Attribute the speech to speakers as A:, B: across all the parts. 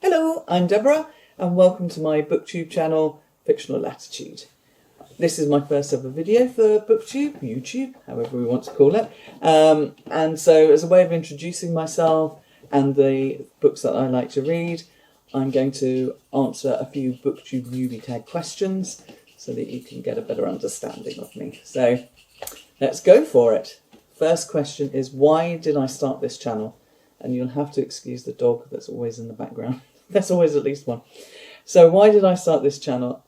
A: Hello, I'm Deborah and welcome to my booktube channel, Fictional Latitude. This is my first ever video for booktube, YouTube, however we want to call it. And so as a way of introducing myself and the books that I like to read, I'm going to answer a few booktube newbie tag questions so that you can get a better understanding of me. So let's go for it. First question is, why did I start this channel? And you'll have to excuse the dog that's always in the background. There's always at least one. So why did I start this channel?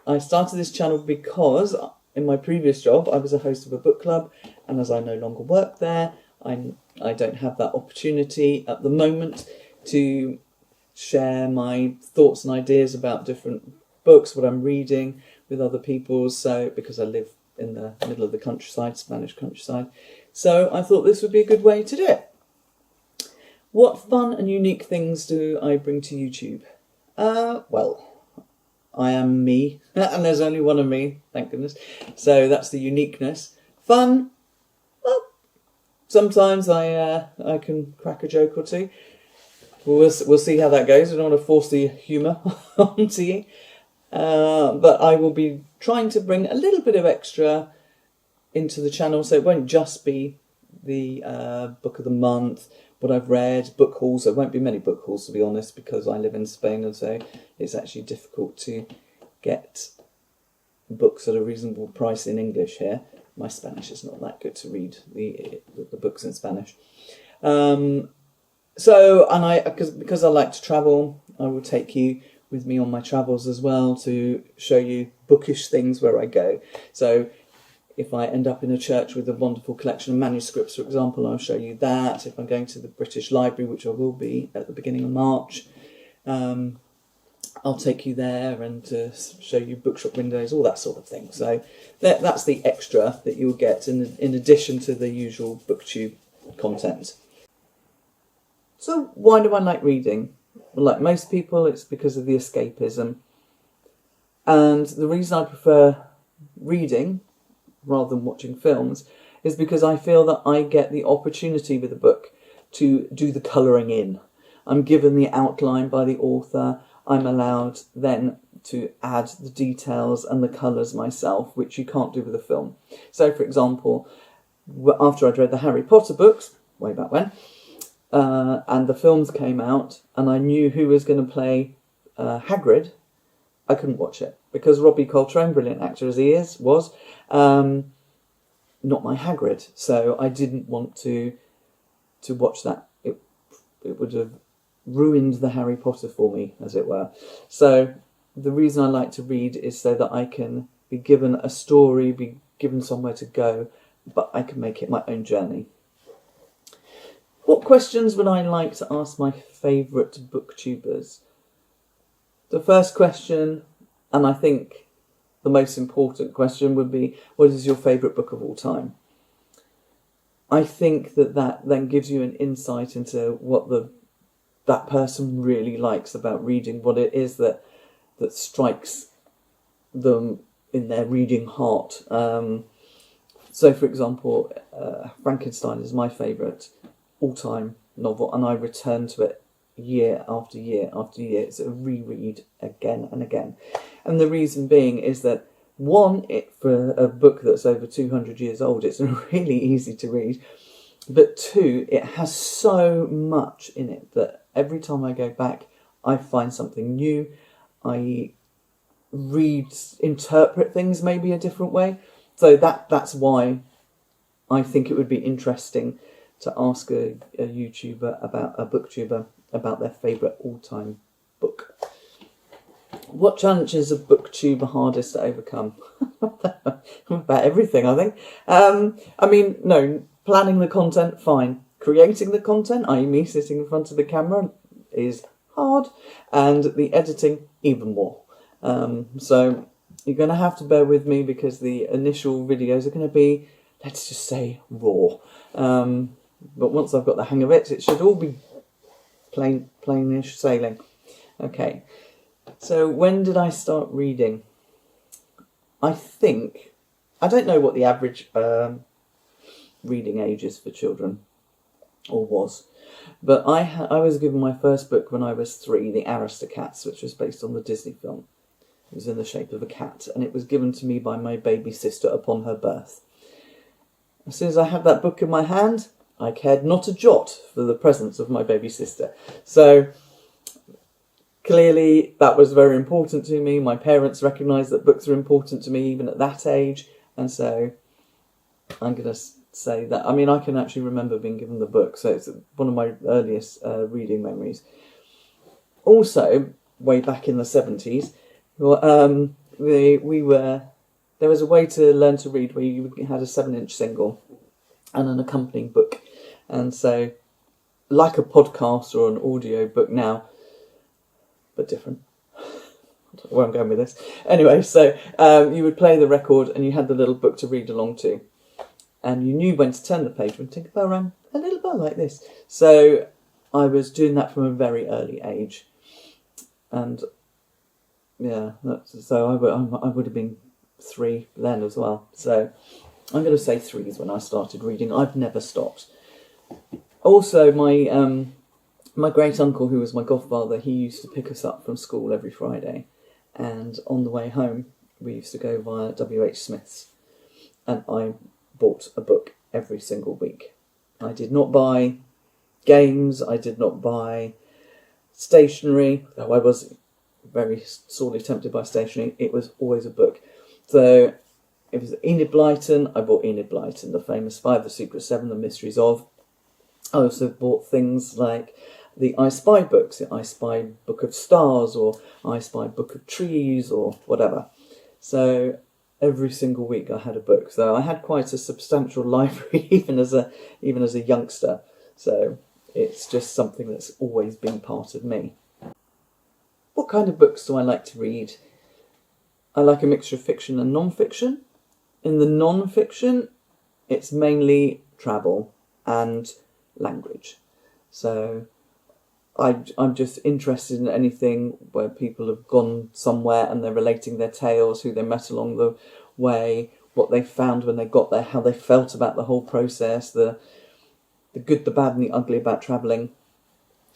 A: I started this channel because in my previous job I was a host of a book club, and as I no longer work there, I don't have that opportunity at the moment to share my thoughts and ideas about different books, what I'm reading with other people. So because I live in the middle of the countryside, Spanish countryside, so I thought this would be a good way to do it. What fun and unique things do I bring to YouTube? Well, I am me, and there's only one of me, thank goodness. So that's the uniqueness. Fun, well, sometimes I can crack a joke or two. We'll see how that goes. I don't want to force the humour onto you. But I will be trying to bring a little bit of extra into the channel, so it won't just be the book of the month, what I've read, book hauls. There won't be many book hauls, to be honest, because I live in Spain, and so it's actually difficult to get books at a reasonable price in English here. My Spanish is not that good to read the books in Spanish. Because I like to travel, I will take you with me on my travels as well to show you bookish things where I go. So if I end up in a church with a wonderful collection of manuscripts, for example, I'll show you that. If I'm going to the British Library, which I will be at the beginning of March, I'll take you there and show you bookshop windows, all that sort of thing. So that's the extra that you'll get in addition to the usual booktube content. So why do I like reading? Well, like most people, it's because of the escapism. And the reason I prefer reading rather than watching films is because I feel that I get the opportunity with a book to do the colouring in. I'm given the outline by the author. I'm allowed then to add the details and the colours myself, which you can't do with a film. So, for example, after I'd read the Harry Potter books, way back when, and the films came out, and I knew who was going to play Hagrid, I couldn't watch it because Robbie Coltrane, brilliant actor as he was not my Hagrid. So I didn't want to watch that. It would have ruined the Harry Potter for me, as it were. So the reason I like to read is so that I can be given a story, be given somewhere to go, but I can make it my own journey. What questions would I like to ask my favourite booktubers? The first question, and I think the most important question, would be, what is your favourite book of all time? I think that then gives you an insight into what that person really likes about reading, what it is that strikes them in their reading heart. So, for example, Frankenstein is my favourite all-time novel, and I return to it year after year after year. It's a reread again and again. And the reason being is that, one, for a book that's over 200 years old, it's really easy to read. But two, it has so much in it that every time I go back, I find something new. I interpret things maybe a different way. So that's why I think it would be interesting to ask a booktuber about their favourite all-time book. What challenges are booktuber hardest to overcome? About everything, I think. No, planning the content, fine. Creating the content, i.e. me sitting in front of the camera, is hard. And the editing, even more. So you're going to have to bear with me because the initial videos are going to be, let's just say, raw. But once I've got the hang of it, it should all be plainish sailing. Okay, so when did I start reading? I don't know what the average reading age is for children. or was. But I was given my first book when I was 3, The Aristocats, which was based on the Disney film. It was in the shape of a cat, and it was given to me by my baby sister upon her birth. As soon as I had that book in my hand, I cared not a jot for the presence of my baby sister. So clearly that was very important to me. My parents recognised that books are important to me even at that age, and so I'm going to say that. I mean, I can actually remember being given the book, so it's one of my earliest reading memories. Also, way back in the 70s, there was a way to learn to read where you had a 7-inch single and an accompanying book. And so, like a podcast or an audio book now, but different. I don't know where I'm going with this. Anyway, so you would play the record and you had the little book to read along to. And you knew when to turn the page when Tinker Bell rang, a little bell like this. So I was doing that from a very early age. And yeah, so I would have been 3 then as well. So I'm going to say 3 is when I started reading. I've never stopped. Also, my great uncle, who was my godfather, he used to pick us up from school every Friday. And on the way home, we used to go via W.H. Smith's. And I bought a book every single week. I did not buy games. I did not buy stationery, though I was very sorely tempted by stationery. It was always a book. So it was Enid Blyton. I bought Enid Blyton, the famous 5, the Secret 7, the Mysteries of. I also bought things like the I Spy books, the I Spy Book of Stars or I Spy Book of Trees or whatever. So every single week I had a book. So I had quite a substantial library even as a youngster. So it's just something that's always been part of me. What kind of books do I like to read? I like a mixture of fiction and non-fiction. In the non-fiction, it's mainly travel and language. So I'm just interested in anything where people have gone somewhere and they're relating their tales, who they met along the way, what they found when they got there, how they felt about the whole process, the good, the bad and the ugly about travelling.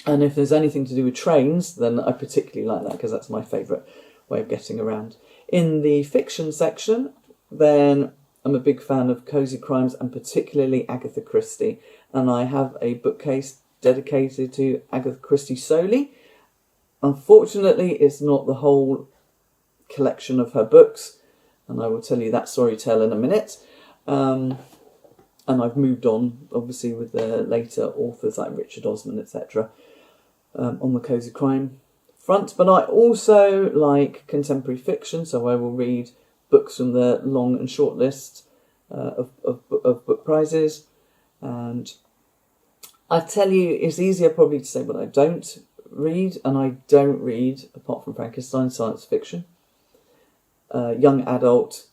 A: And if there's anything to do with trains, then I particularly like that because that's my favourite way of getting around. In the fiction section, then I'm a big fan of cosy crimes and particularly Agatha Christie. And I have a bookcase dedicated to Agatha Christie solely. Unfortunately, it's not the whole collection of her books, and I will tell you that story tale in a minute. And I've moved on, obviously, with the later authors like Richard Osman, etc., on the cosy crime front. But I also like contemporary fiction, so I will read books from the long and short list of book prizes. And I tell you, it's easier probably to say what I don't read, and I don't read, apart from Frankenstein, science fiction, young adult,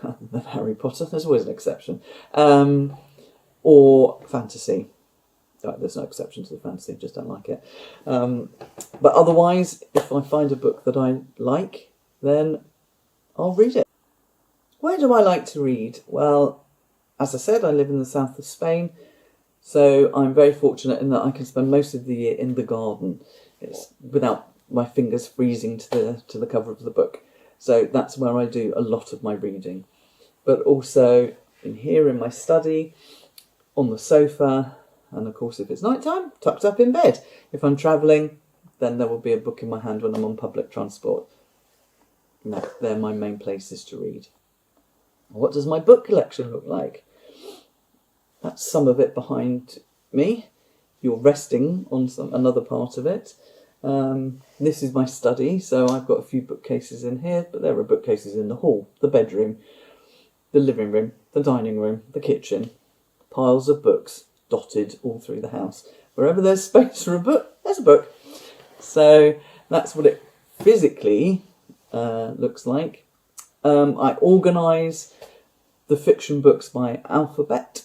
A: than Harry Potter, there's always an exception, or fantasy. There's no exception to the fantasy, just don't like it. But otherwise, if I find a book that I like, then I'll read it. Where do I like to read? Well, as I said, I live in the south of Spain, so I'm very fortunate in that I can spend most of the year in the garden. It's without my fingers freezing to the cover of the book. So that's where I do a lot of my reading. But also in here in my study, on the sofa, and of course if it's night time, tucked up in bed. If I'm travelling, then there will be a book in my hand when I'm on public transport. No, they're my main places to read. What does my book collection look like? That's some of it behind me. You're resting on another part of it. This is my study, so I've got a few bookcases in here, but there are bookcases in the hall, the bedroom, the living room, the dining room, the kitchen. Piles of books dotted all through the house. Wherever there's space for a book, there's a book. So that's what it physically looks like. I organise the fiction books by alphabet,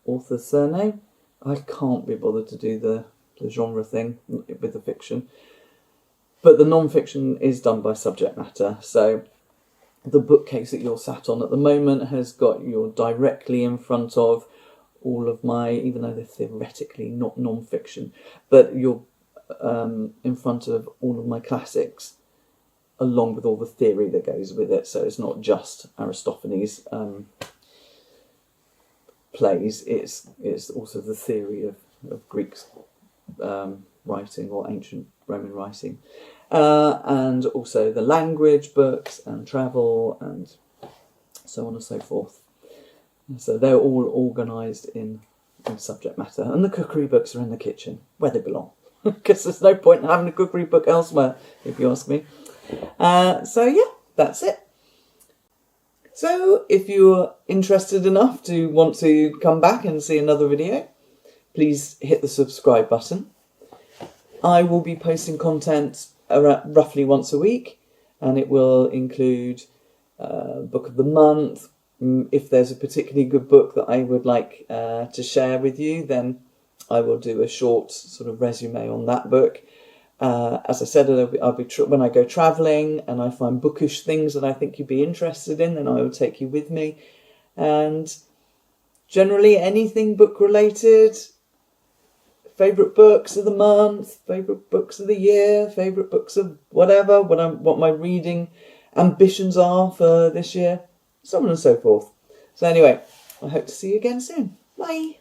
A: author's surname. I can't be bothered to do the genre thing with the fiction. But the non-fiction is done by subject matter. So the bookcase that you're sat on at the moment has got you're directly in front of all of my, even though they're theoretically not non-fiction, but you're in front of all of my classics, along with all the theory that goes with it. So it's not just Aristophanes' plays, it's also the theory of Greek writing or ancient Roman writing, and also the language books and travel and so on and so forth. So they're all organised in subject matter, and the cookery books are in the kitchen where they belong, because there's no point in having a cookery book elsewhere, if you ask me. So yeah, that's it. So if you're interested enough to want to come back and see another video, please hit the subscribe button. I will be posting content roughly once a week, and it will include book of the month. If there's a particularly good book that I would like to share with you, then I will do a short sort of resume on that book. As I said, I'll be when I go travelling and I find bookish things that I think you'd be interested in, then I will take you with me. And generally anything book related, favourite books of the month, favourite books of the year, favourite books of whatever, what my reading ambitions are for this year, so on and so forth. So anyway, I hope to see you again soon. Bye.